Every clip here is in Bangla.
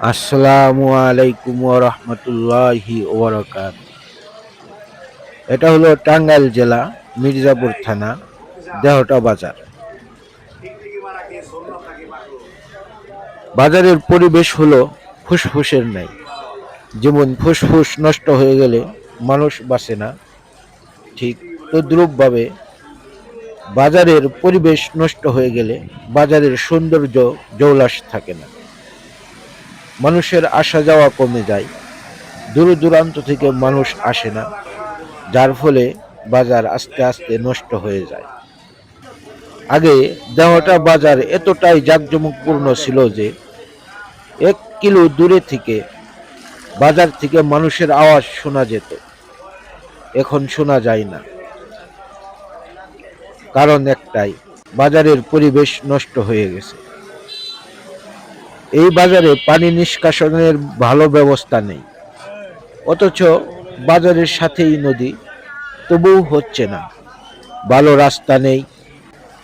আসসালামু আলাইকুম ওয়া রাহমাতুল্লাহি ওয়া বারাকাতুহু। এটা হলো টাঙ্গাইল জেলা মির্জাপুর থানা দেহটা বাজার। বাজারের পরিবেশ হলো ফুসফুসের ন্যায়। যেমন ফুসফুস নষ্ট হয়ে গেলে মানুষ বাঁচে না, ঠিক তদ্রূপভাবে বাজারের পরিবেশ নষ্ট হয়ে গেলে বাজারের সৌন্দর্য জৌলাস থাকে না। মানুষের আসা যাওয়া কমে যায়, দূর দূরান্ত থেকে মানুষ আসে না, যার ফলে বাজার আস্তে আস্তে নষ্ট হয়ে যায়। আগে দেহটা বাজার এতটাই জাঁকজমকপূর্ণ ছিল যে 1 কিলো দূরে থেকে বাজার থেকে মানুষের আওয়াজ শোনা যেত। এখন শোনা যায় না। কারণ একটাই, বাজারের পরিবেশ নষ্ট হয়ে গেছে। এই বাজারে পানি নিষ্কাশনের ভালো ব্যবস্থা নেই, অথচ বাজারের সাথেই নদী, তবুও হচ্ছে না। ভালো রাস্তা নেই।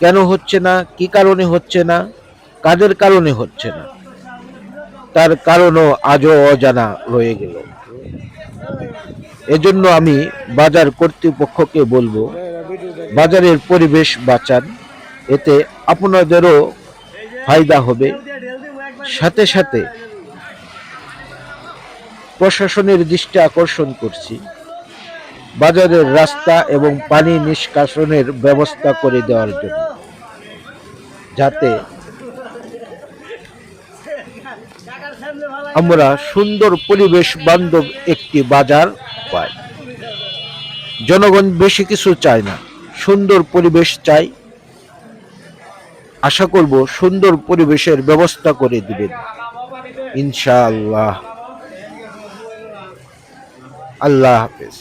কেন হচ্ছে না, কি কারণে হচ্ছে না, কাদের কারণে হচ্ছে না, তার কারণও আজও অজানা রয়ে গেল। এজন্য আমি বাজার কর্তৃপক্ষকে বলবো, বাজারের পরিবেশ বাঁচান, এতে আপনাদেরও ফায়দা হবে। সাথে সাথে প্রশাসনের দৃষ্টি আকর্ষণ করছি, বাজারের রাস্তা এবং পানি নিষ্কাশনের ব্যবস্থা করে দেওয়ার জন্য, যাতে আমরা সুন্দর পরিবেশ বান্ধব একটি বাজার পাই। জনগণ বেশি কিছু চায় না, সুন্দর পরিবেশ চাই। আশা করব সুন্দর পরিবেশের ব্যবস্থা করে দিবেন ইনশাআল্লাহ। আল্লাহ হাফেজ।